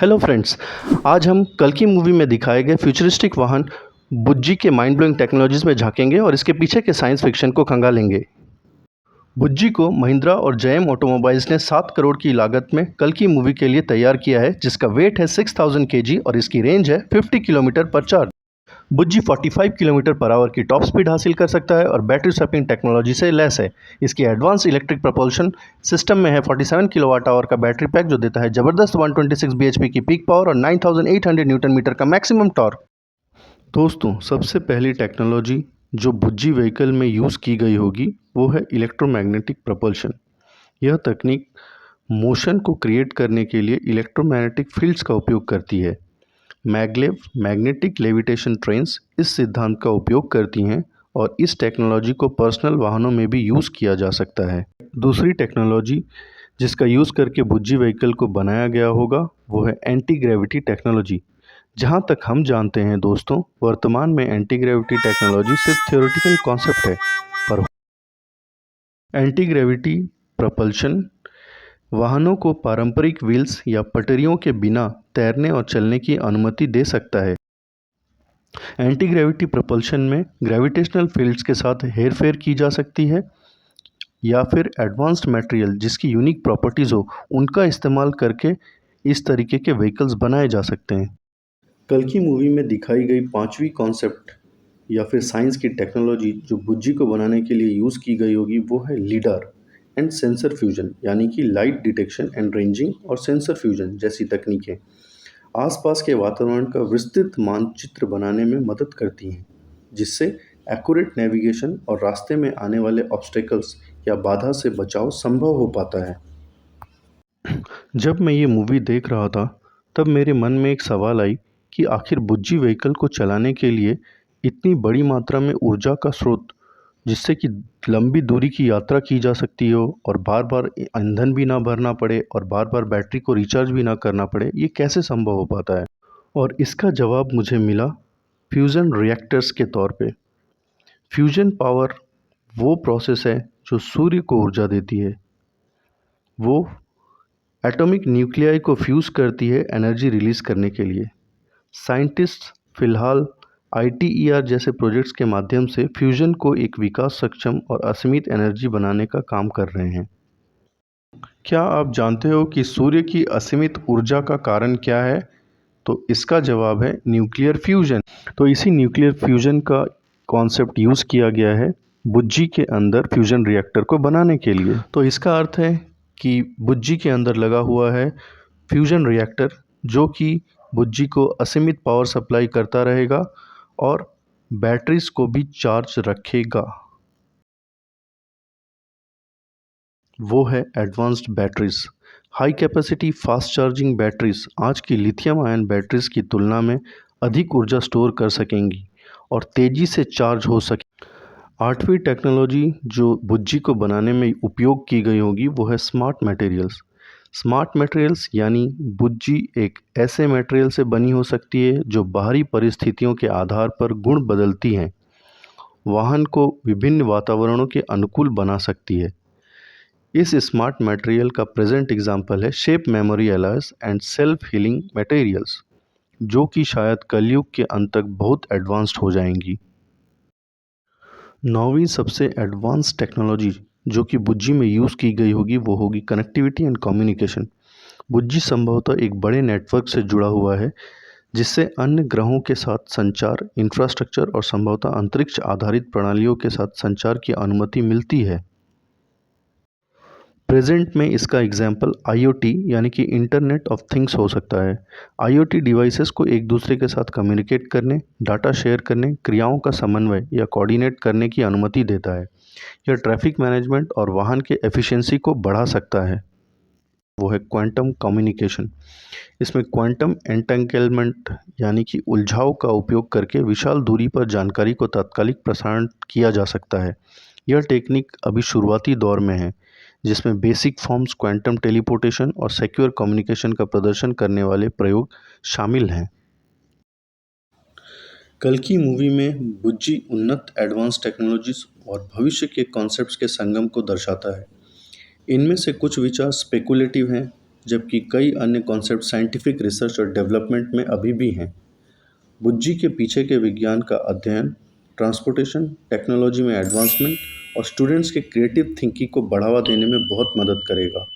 Hello friends. आज हम कल की मूवी में दिखाए गए फ्यूचरिस्टिक वाहन बुज्जी के माइंड ब्लोइंग टेक्नोलॉजीज में झांकेंगे और इसके पीछे के साइंस फिक्शन को खंगालेंगे। बुज्जी को महिंद्रा और जयम ऑटोमोबाइल्स ने 7 करोड़ की लागत में कल की मूवी के लिए तैयार किया है, जिसका वेट है 6000 kg और इसकी रेंज है 50 किलोमीटर पर चार्ज। बुज्जी 45 किलोमीटर पर आवर की टॉप स्पीड हासिल कर सकता है और बैटरी स्वैपिंग टेक्नोलॉजी से लैस है। इसकी एडवांस इलेक्ट्रिक propulsion सिस्टम में है 47 किलोवाट आवर का बैटरी पैक, जो देता है जबरदस्त 126 bhp की पीक पावर और 9800 न्यूटन मीटर का मैक्सिमम टॉर्क। दोस्तों, सबसे पहली टेक्नोलॉजी जो बुज्जी व्हीकल में यूज़ की गई होगी वो है इलेक्ट्रोमैग्नेटिक propulsion। यह तकनीक मोशन को क्रिएट करने के लिए इलेक्ट्रोमैग्नेटिक फील्ड्स का उपयोग करती है। मैगलेव मैग्नेटिक लेविटेशन ट्रेन्स इस सिद्धांत का उपयोग करती हैं और इस टेक्नोलॉजी को पर्सनल वाहनों में भी यूज़ किया जा सकता है। दूसरी टेक्नोलॉजी जिसका यूज़ करके बुज्जी व्हीकल को बनाया गया होगा वो है एंटी ग्रेविटी टेक्नोलॉजी। जहां तक हम जानते हैं दोस्तों, वर्तमान में एंटी ग्रेविटी टेक्नोलॉजी सिर्फ थ्योरेटिकल कॉन्सेप्ट है, पर एंटी ग्रेविटी प्रपल्शन वाहनों को पारंपरिक व्हील्स या पटरियों के बिना तैरने और चलने की अनुमति दे सकता है। एंटी ग्रेविटी प्रपल्शन में ग्रेविटेशनल फील्ड्स के साथ हेरफेर की जा सकती है या फिर एडवांस्ड मटेरियल जिसकी यूनिक प्रॉपर्टीज़ हो उनका इस्तेमाल करके इस तरीके के व्हीकल्स बनाए जा सकते हैं। कल की मूवी में दिखाई गई पांचवी कॉन्सेप्ट या फिर साइंस की टेक्नोलॉजी जो बुज्जी को बनाने के लिए यूज़ की गई होगी वो है लीडार एंड सेंसर फ्यूजन, यानी कि लाइट डिटेक्शन एंड रेंजिंग और सेंसर फ्यूजन जैसी तकनीकें आसपास के वातावरण का विस्तृत मानचित्र बनाने में मदद करती हैं, जिससे एक्यूरेट नेविगेशन और रास्ते में आने वाले ऑब्स्टेकल्स या बाधा से बचाव संभव हो पाता है। जब मैं ये मूवी देख रहा था तब मेरे मन में एक सवाल आई कि आखिर बुज्जी व्हीकल को चलाने के लिए इतनी बड़ी मात्रा में ऊर्जा का स्रोत, जिससे कि लंबी दूरी की यात्रा की जा सकती हो और बार बार ईंधन भी ना भरना पड़े और बार बार बैटरी को रिचार्ज भी ना करना पड़े, ये कैसे संभव हो पाता है। और इसका जवाब मुझे मिला फ्यूज़न रिएक्टर्स के तौर पे। फ्यूजन पावर वो प्रोसेस है जो सूर्य को ऊर्जा देती है। वो एटॉमिक न्यूक्लियाई को फ्यूज़ करती है एनर्जी रिलीज़ करने के लिए। साइंटिस्ट फिलहाल ITER जैसे प्रोजेक्ट्स के माध्यम से फ्यूजन को एक विकास सक्षम और असीमित एनर्जी बनाने का काम कर रहे हैं। क्या आप जानते हो कि सूर्य की असीमित ऊर्जा का कारण क्या है? तो इसका जवाब है न्यूक्लियर फ्यूजन। तो इसी न्यूक्लियर फ्यूजन का कॉन्सेप्ट यूज़ किया गया है बुज्जी के अंदर फ्यूजन रिएक्टर को बनाने के लिए। तो इसका अर्थ है कि बुज्जी के अंदर लगा हुआ है फ्यूजन रिएक्टर, जो कि बुज्जी को असीमित पावर सप्लाई करता रहेगा और बैटरीज को भी चार्ज रखेगा। वो है advanced batteries. High capacity fast charging batteries आज की लिथियम आयन बैटरीज की तुलना में अधिक ऊर्जा स्टोर कर सकेंगी और तेज़ी से चार्ज हो सके। आठवीं टेक्नोलॉजी जो बुज्जी को बनाने में उपयोग की गई होगी वो है स्मार्ट मटेरियल्स। स्मार्ट मटेरियल्स यानी बुज्जी एक ऐसे मटेरियल से बनी हो सकती है जो बाहरी परिस्थितियों के आधार पर गुण बदलती हैं, वाहन को विभिन्न वातावरणों के अनुकूल बना सकती है। इस स्मार्ट मटेरियल का प्रेजेंट एग्जाम्पल है shape memory alloys and self healing materials, जो कि शायद कलयुग के अंत तक बहुत एडवांस्ड हो जाएंगी। नौवीं सबसे एडवांस टेक्नोलॉजी जो कि बुज्जी में यूज़ की गई होगी वो होगी कनेक्टिविटी एंड कम्युनिकेशन। बुज्जी संभवतः एक बड़े नेटवर्क से जुड़ा हुआ है जिससे अन्य ग्रहों के साथ संचार, इंफ्रास्ट्रक्चर और संभवतः अंतरिक्ष आधारित प्रणालियों के साथ संचार की अनुमति मिलती है। प्रेजेंट में इसका एग्जाम्पल IoT यानी कि इंटरनेट ऑफ थिंग्स हो सकता है। IoT डिवाइसेस को एक दूसरे के साथ कम्युनिकेट करने, डाटा शेयर करने, क्रियाओं का समन्वय या कोऑर्डिनेट करने की अनुमति देता है। यह ट्रैफिक मैनेजमेंट और वाहन के एफिशिएंसी को बढ़ा सकता है। वो है क्वांटम कम्युनिकेशन। इसमें क्वांटम एंटेंगलमेंट यानी कि उलझाव का उपयोग करके विशाल दूरी पर जानकारी को तात्कालिक प्रसारण किया जा सकता है। यह टेक्निक अभी शुरुआती दौर में है, जिसमें बेसिक फॉर्म्स, क्वांटम टेलीपोर्टेशन और सिक्योर कम्युनिकेशन का प्रदर्शन करने वाले प्रयोग शामिल हैं। कल की मूवी में बुज्जी उन्नत एडवांस टेक्नोलॉजीज और भविष्य के कॉन्सेप्ट्स के संगम को दर्शाता है। इनमें से कुछ विचार स्पेकुलेटिव हैं, जबकि कई अन्य कॉन्सेप्ट साइंटिफिक रिसर्च और डेवलपमेंट में अभी भी हैं। बुज्जि के पीछे के विज्ञान का अध्ययन ट्रांसपोर्टेशन, टेक्नोलॉजी में एडवांसमेंट और स्टूडेंट्स के क्रिएटिव थिंकिंग को बढ़ावा देने में बहुत मदद करेगा।